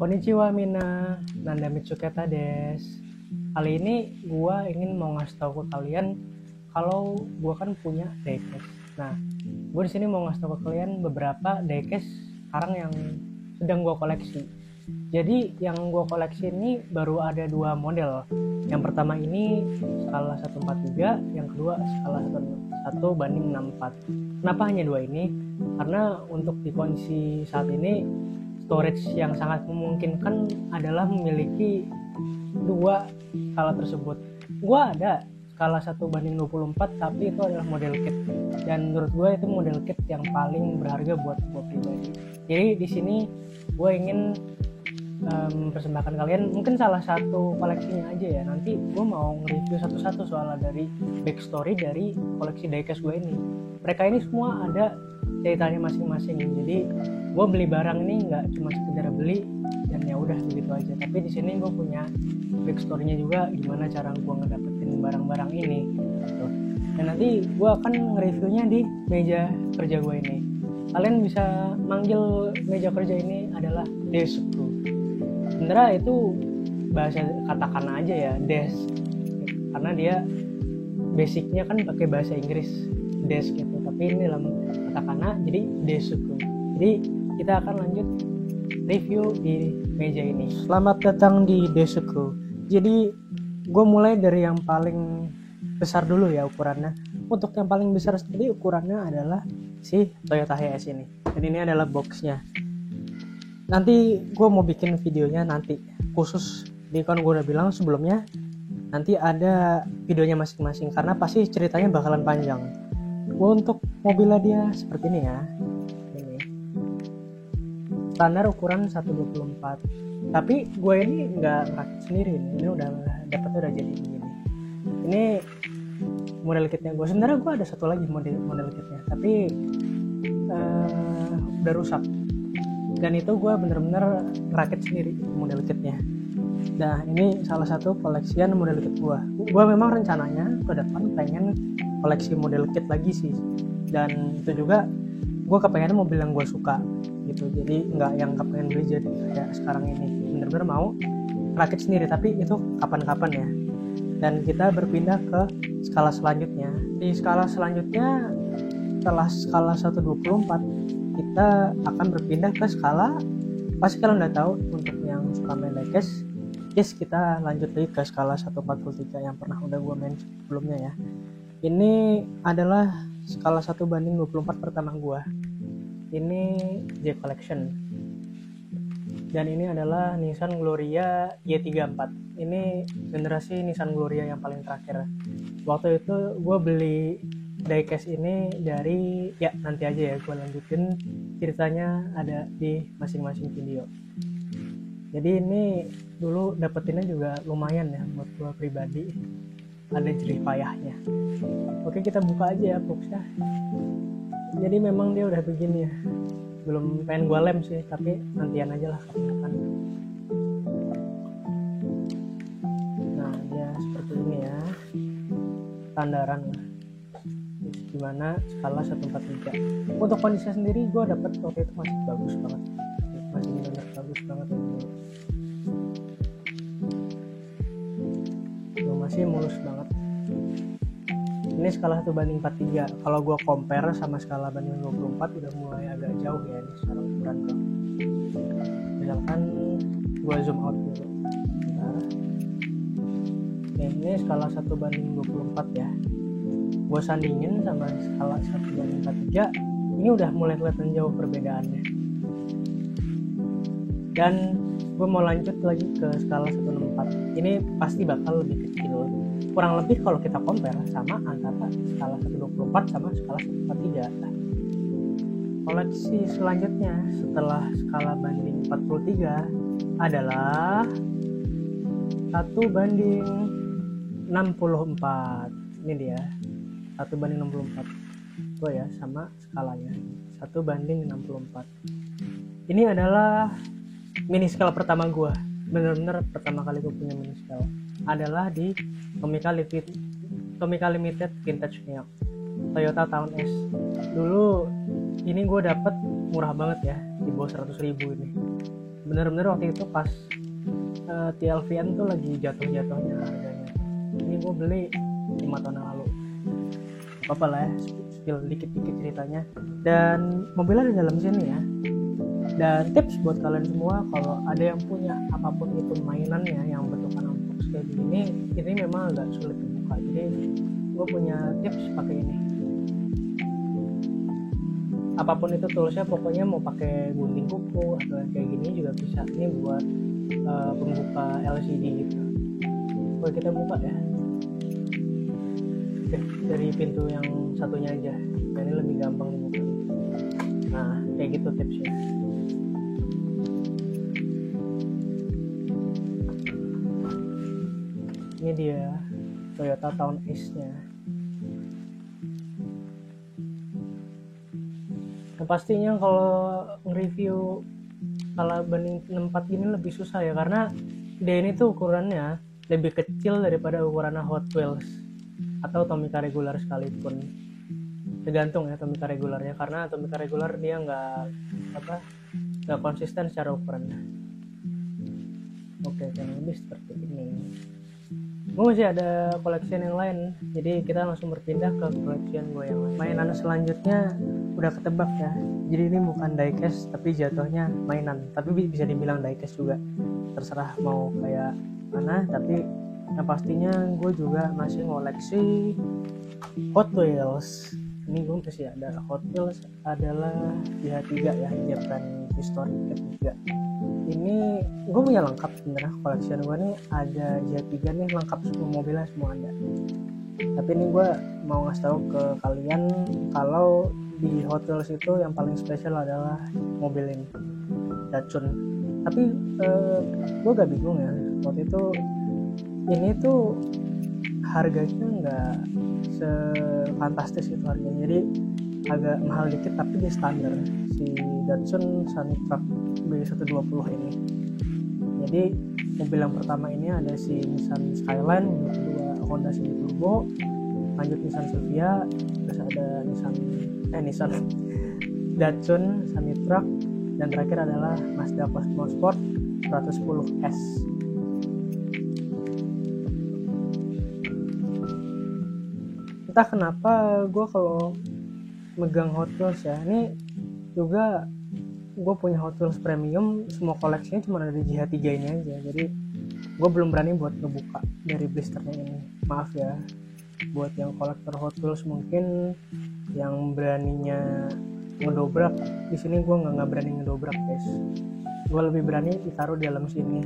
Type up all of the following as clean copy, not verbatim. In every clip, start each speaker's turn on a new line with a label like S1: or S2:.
S1: Konnichiwa Mina, Nanda Mitsuketa des. Kali ini gue ingin mau ngasih tahu ke kalian kalau gue kan punya diecast. Nah, gue di sini mau ngasih tahu ke kalian beberapa diecast sekarang yang sedang gue koleksi. Jadi yang gue koleksi ini baru ada 2 model. Yang pertama ini skala 143, yang kedua skala 1:64. Kenapa hanya 2 ini? Karena untuk di kondisi saat ini storage yang sangat memungkinkan adalah memiliki 2 skala tersebut. Gua ada skala 1:24, tapi itu adalah model kit, dan menurut gue itu model kit yang paling berharga buat gue pribadi. Jadi di sini gue ingin mempersembahkan kalian mungkin salah satu koleksinya aja ya. Nanti gue mau nge-review satu-satu soal dari backstory dari koleksi diecast gue ini. Mereka ini semua ada ceritanya masing-masing. Jadi gue beli barang ini nggak cuma sekedar beli dan ya udah begitu aja, tapi di sini gue punya backstory-nya juga, gimana cara gue ngedapetin barang-barang ini gitu. Dan nanti gue akan nge-reviewnya di meja kerja gue ini. Kalian bisa manggil meja kerja ini adalah desk. Sebenarnya itu bahasa katakana aja ya, desk, karena dia basicnya kan pakai bahasa Inggris desk gitu, tapi ini dalam katakana jadi desk. Jadi kita akan lanjut review di meja ini. Selamat datang di Desuku. Jadi gue mulai dari yang paling besar dulu ya ukurannya. Untuk yang paling besar sendiri ukurannya adalah si Toyota Hiace ini. Dan ini adalah boxnya. Nanti gue mau bikin videonya nanti khusus, di kan gue udah bilang sebelumnya nanti ada videonya masing-masing karena pasti ceritanya bakalan panjang. Untuk mobilnya dia seperti ini ya. Ini standar ukuran 1:24. Tapi gue ini nggak rakit sendiri, ini udah dapetnya udah jadi begini. Ini model kitnya gue. Sebenarnya gue ada satu lagi model kitnya, tapi udah rusak. Dan itu gue bener-bener rakit sendiri model kitnya. Nah ini salah satu koleksian model kit gue. Gue memang rencananya ke depan pengen koleksi model kit lagi sih. Dan itu juga gue kepengen mobil yang gue suka gitu. Jadi nggak yang kepengen beli jadi kayak sekarang ini. Bener-bener mau rakit sendiri, tapi itu kapan-kapan ya. Dan kita berpindah ke skala selanjutnya. Di skala selanjutnya setelah skala 1:24 kita akan berpindah ke skala, pasti kalian udah tahu untuk yang suka main diecast. Yes, kita lanjut lagi ke skala 1:43 yang pernah udah gue main sebelumnya ya. Ini adalah skala 1:24 pertama gue. Ini J Collection. Dan ini adalah Nissan Gloria Y34. Ini generasi Nissan Gloria yang paling terakhir. Waktu itu gue beli diecast ini dari, ya nanti aja ya gue lanjutin ceritanya ada di masing-masing video. Jadi ini dulu dapetinnya juga lumayan ya buat gue pribadi, ada jerih payahnya. Oke, kita buka aja ya boxnya. Jadi memang dia udah begini ya, belum pengen gue lem sih, tapi nantian aja lah kapan-kapan. Nah dia seperti ini ya, standaran lah, gimana skala 1:43. Untuk kondisinya sendiri gue dapet waktu itu masih bagus banget, masih bener bagus banget ini, masih mulus banget. Ini skala 1:43. Kalau gue compare sama skala 1:24 udah mulai agak jauh ya ini secara ukuran tuh. Misalkan gue zoom out dulu. Nah, ini skala 1:24 ya. Gue sandingin sama skala 1:43, ini udah mulai kelihatan jauh perbedaannya. Dan gue mau lanjut lagi ke skala 1:64. Ini pasti bakal lebih kecil, kurang lebih kalau kita compare sama antara skala 1:24 sama skala 1:43. Koleksi selanjutnya setelah skala 1:43 adalah 1:64. Ini dia 1:64. Gue ya sama skalanya 1:64. Ini adalah mini scale pertama gue, bener-bener pertama kali gue punya mini scale adalah di Tomica Limited Vintage Neok Toyota Town S. Dulu ini gue dapet murah banget ya, di bawah 100.000 ini. bener-bener waktu itu pas TLVN tuh lagi jatuh-jatuhnya harganya. Ini gue beli 5 tahun yang lalu. Apa lah ya, spill dikit-dikit ceritanya. Dan mobilnya di dalam sini ya. Dan tips buat kalian semua, kalau ada yang punya apapun itu mainannya yang bentukan unbox kayak gini, ini memang agak sulit dibuka. Jadi gue punya tips pakai ini. Apapun itu toolsnya, pokoknya mau pakai gunting kuku atau yang kayak gini juga bisa. Ini buat pembuka LCD gitu. Oke, kita buka ya. Oke, dari pintu yang satunya aja. Nah, ini lebih gampang dibuka. Nah, kayak gitu tipsnya. Ini dia Toyota Town Ace-nya. Nah, pastinya kalau nge-review kalau banding 64 gini lebih susah ya, karena dia ini tuh ukurannya lebih kecil daripada ukuran Hot Wheels atau Tomica regular sekalipun. Tergantung ya Tomica regularnya, karena Tomica regular dia nggak konsisten secara ukurannya. Oke, kurang lebih seperti ini. Gue masih ada collection yang lain, jadi kita langsung berpindah ke collection gue yang lain. Mainan selanjutnya udah ketebak ya, jadi ini bukan diecast tapi jatuhnya mainan, tapi bisa dibilang diecast juga, terserah mau kayak mana. Tapi yang pastinya gue juga masih ngoleksi Hot Wheels. Ini gue masih ada Hot Wheels, adalah JH3 ya, Japan History ketiga. Ini gue punya lengkap sebenarnya, collection gue nih ada JH3 nih lengkap, semua mobilnya semua ada. Tapi ini gue mau ngasih tahu ke kalian kalau di Hot Wheels itu yang paling spesial adalah mobil ini, Datsun. Tapi gue gak bingung ya, waktu itu ini tuh harganya nggak sefantastis itu harganya, jadi agak mahal dikit, tapi dia standar si Datsun Sanitrack B120 ini. Jadi mobil yang pertama ini ada si Nissan Skyline, yang kedua Honda Civic Turbo, lanjut Nissan Silvia, terus ada Nissan Datsun Sanitrack, dan terakhir adalah Mazda Cosmo Sport 110S. Entah kenapa gue kalau megang Hot Wheels ya, ini juga gue punya Hot Wheels premium, semua koleksinya cuma ada di JH3 ini aja, jadi gue belum berani buat ngebuka dari blisternya ini. Maaf ya buat yang kolektor Hot Wheels mungkin yang beraninya ngedobrak. Di sini gue nggak berani ngedobrak guys, gue lebih berani ditaruh di dalam sini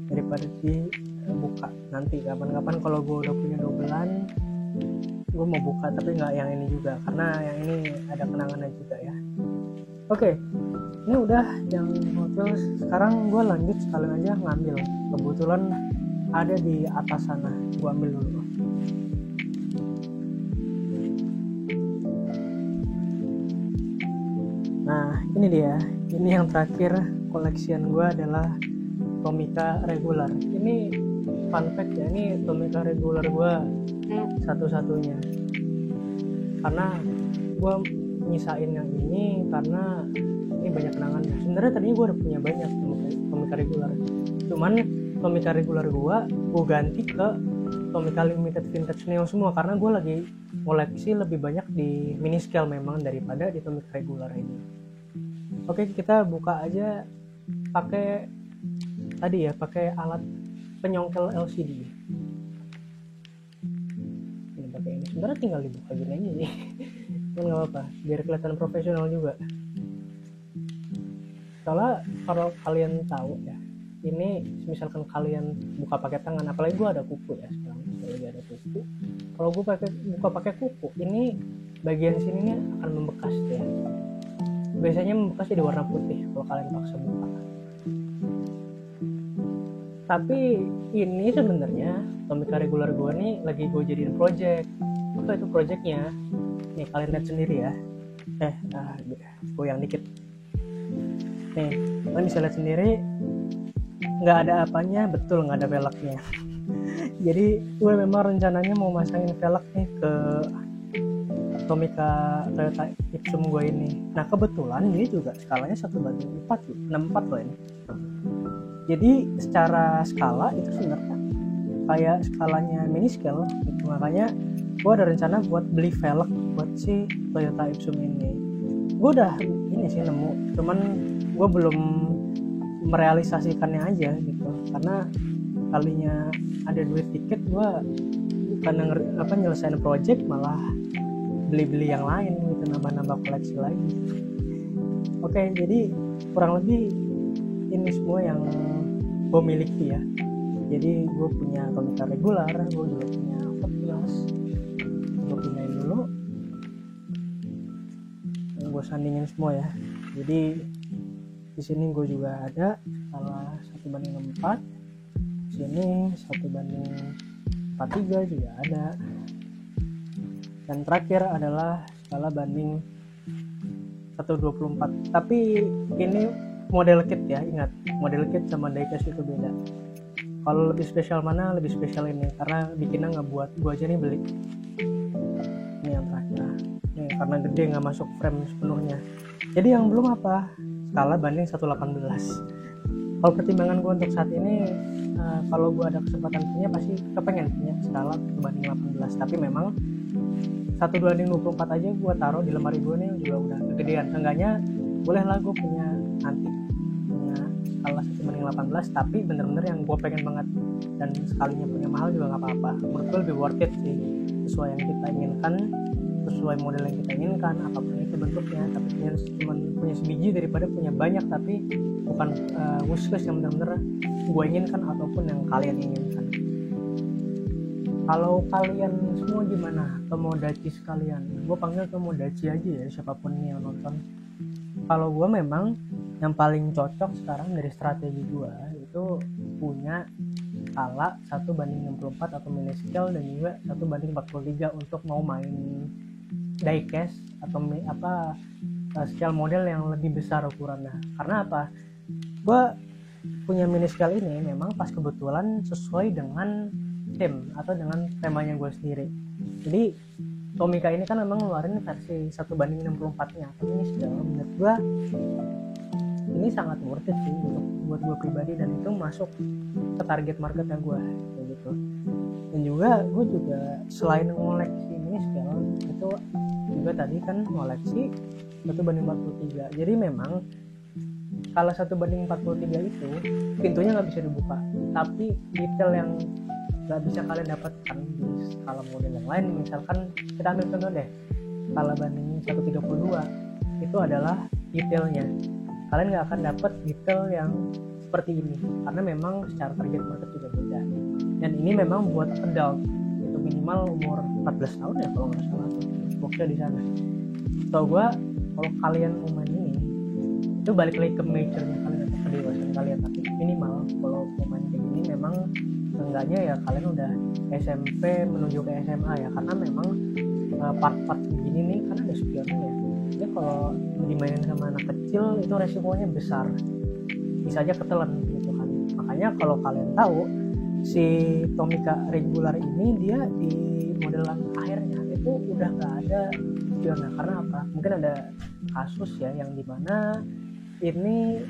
S1: daripada dibuka. Nanti kapan-kapan kalau gue udah punya dobelan, gue mau buka, tapi nggak yang ini juga, karena yang ini ada kenangannya juga ya. Oke, ini udah yang Hot Wheels. Sekarang gue lanjut sekalian aja ngambil, kebetulan ada di atas sana, gue ambil dulu. Nah ini dia, ini yang terakhir koleksian gue adalah Tomica regular. Ini fun fact ya, ini Tomica regular gue satu-satunya, karena gue nyisain yang ini karena ini banyak kenangannya. Sebenarnya tadinya gue udah punya banyak Tomica regular, cuman Tomica regular gue ganti ke Tomica limited vintage neo semua, karena gue lagi koleksi lebih banyak di mini scale memang daripada di Tomica regular ini. Oke, kita buka aja pakai tadi ya, pakai alat penyongkel LCD. Ini pakai ini. Sebenarnya tinggal dibuka gini aja sih. Cuman nggak apa-apa, biar kelihatan profesional juga. Soalnya kalau kalian tahu ya, ini misalkan kalian buka pakai tangan, apalagi gue ada kuku ya sekarang, lagi ada kuku. Kalau gue buka pakai kuku, ini bagian sininya akan membekas ya. Biasanya membekas di warna putih kalau kalian paksa buka. Tapi ini sebenarnya Tomica regular gue nih lagi gue jadiin project. Apa itu projectnya? Nih kalian lihat sendiri ya. Goyang dikit. Nih kalian bisa lihat sendiri, nggak ada apanya, betul nggak ada velgnya. Jadi gue memang rencananya mau masangin velg nih ke Tomica Toyota Ipsum gue ini. Nah kebetulan ini juga skalanya 1:4 loh ini. Jadi secara skala itu sebenarnya kayak skalanya mini scale gitu. Makanya gue ada rencana buat beli velg buat si Toyota Ipsum ini. Gue udah ini sih nemu, cuman gue belum merealisasikannya aja gitu, karena kalinya ada duit dikit gue bukan nyelesain project malah beli-beli yang lain gitu, nambah-nambah koleksi lagi. Oke, jadi kurang lebih ini semua yang gue miliki ya. Jadi gue punya Tomica regular, gue juga punya Hot Wheels. Gue pindahin dulu, gue sandingin semua ya. Jadi di sini gue juga ada skala 1:4, di sini 1:43 juga ada. Dan terakhir adalah skala banding 1:24. Tapi ini model kit ya, ingat model kit sama diecast itu beda. Kalau lebih spesial mana? Lebih spesial ini, karena bikinnya nggak buat gue aja nih beli. Ini yang terakhir. Ini karena gede nggak masuk frame sepenuhnya. Jadi yang belum apa? Skala banding 1:18. Kalau pertimbangan gue untuk saat ini, kalau gue ada kesempatan punya pasti kepengen punya skala 1:18. Tapi memang 1:24 aja gue taruh di lemari gue nih juga udah kegedean. Seenggaknya boleh lah gue punya nanti punya skala 1:18, tapi bener-bener yang gue pengen banget, dan sekalinya punya mahal juga nggak apa-apa. Menurut gue lebih worth it sih, sesuai yang kita inginkan, sesuai model yang kita inginkan, apapun itu bentuknya. Tapi cuma punya sebiji daripada punya banyak tapi bukan wishlist yang bener-bener gue inginkan ataupun yang kalian inginkan. Kalau kalian semua gimana? Tomodachi sekalian, gue panggil Tomodachi aja ya, siapapun nih yang nonton. Kalau gue memang yang paling cocok sekarang dari strategi gue itu punya skala 1:64 atau mini scale, dan juga 1:43 untuk mau main diecast atau scale model yang lebih besar ukurannya. Karena apa? Gue punya mini scale ini memang pas kebetulan sesuai dengan theme atau dengan temanya gue sendiri. Jadi Tomica ini kan memang ngeluarin versi 1:64 nya, tapi ini sudah menurut gue ini sangat worth it sih untuk buat gue pribadi, dan itu masuk ke target marketnya gue kayak gitu. Dan juga gue juga selain ngoleksi mini scale itu juga tadi kan ngoleksi 1:43. Jadi memang kalau 1:43 itu pintunya nggak bisa dibuka, tapi detail yang nggak bisa kalian dapatkan di skala model yang lain. Misalkan kita ambil contoh deh, skala banding 1:32 itu adalah detailnya. Kalian nggak akan dapat detail yang seperti ini karena memang secara target market juga beda. Dan ini memang buat adult, itu minimal umur 14 tahun ya kalau nggak salah boxnya di sana. So gue kalau kalian mau main ini itu balik lagi ke mature-nya kalian atau kedewasaan kalian, tapi minimal kalau mau main kayak gini memang seenggaknya ya kalian udah SMP menuju ke SMA ya, karena memang part-part begini nih kan ada spionnya ya. Jadi kalau dimainin sama anak kecil itu resikonya besar, bisa aja ketelan gitu kan. Makanya kalau kalian tahu si Tomica regular ini dia di modelan akhirnya itu udah nggak ada spionnya. Karena apa? Mungkin ada kasus ya yang dimana ini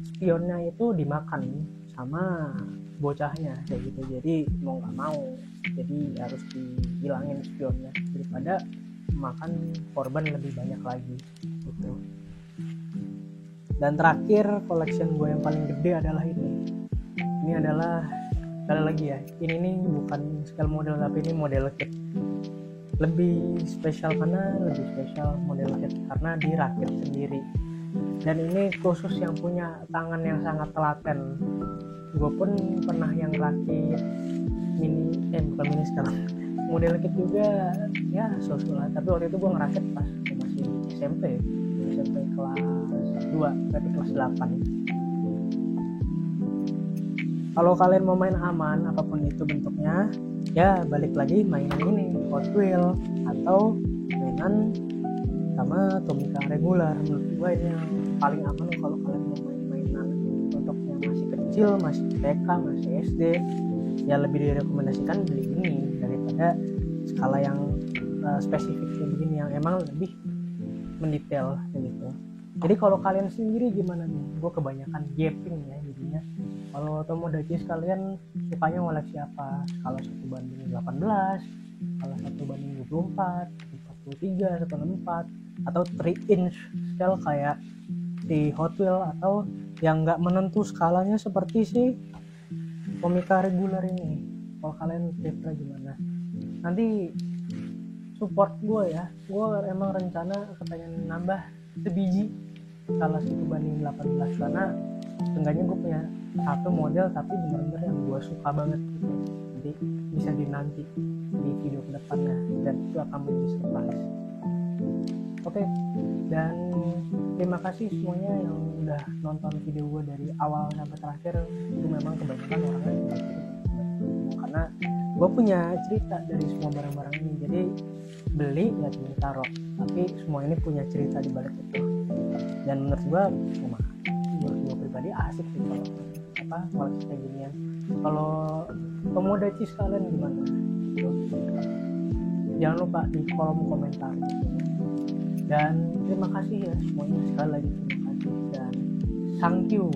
S1: spionnya itu dimakan sama bocahnya kayak gitu. Jadi mau nggak mau jadi harus dihilangin spionnya daripada makan korban lebih banyak lagi gitu. Dan terakhir collection gue yang paling gede adalah ini adalah sekali lagi ya, ini nih bukan scale model tapi ini model kit. Lebih spesial mana? Lebih spesial model kit karena dirakit sendiri, dan ini khusus yang punya tangan yang sangat telaten. Gue pun pernah yang rakit bukan mini scale model kit juga ya lah, tapi waktu itu gue ngerakit pas masih SMP kelas 2, berarti kelas 8. Kalau kalian mau main aman apapun itu bentuknya ya balik lagi mainan ini Hot Wheels atau mainan sama Tomica regular. Menurut gue ini yang paling aman kalau kalian mau main mainan untuk yang masih kecil, masih TK, masih SD, ya lebih direkomendasikan beli ini daripada skala yang spesifik kayak begini yang emang lebih mendetail kayak gitu. Jadi kalau kalian sendiri gimana nih? Gue kebanyakan gaping ya jadinya. Kalau Tomodachi kalian sukanya ngoleksi apa? Kalau 1:18, kalau 1:24, 43, 1/4, atau 3 inch scale kayak di Hot Wheel, atau yang nggak menentu skalanya seperti si Komika reguler ini. Kalau kalian prefer gimana? Nanti support gue ya. Gue emang rencana kepengen nambah sebiji skala 1:18 karena seenggaknya gue punya satu model tapi bener-bener yang gue suka banget gitu. Jadi bisa dinanti di video kedepannya dan itu akan menjadi surprise. Oke, dan terima kasih semuanya yang udah nonton video gue dari awal sampai terakhir. Itu memang kebanyakan orangnya karena gue punya cerita dari semua barang-barang ini. Jadi beli ya cuma taruh, tapi semua ini punya cerita di balik itu. Dan menurut gue pribadi asik sih kalau koleksi kayak ginian. Kalau Tomodachi kalian gimana gitu. Jangan lupa di kolom komentar gitu. Dan terima kasih ya semuanya, sekali lagi terima kasih dan thank you.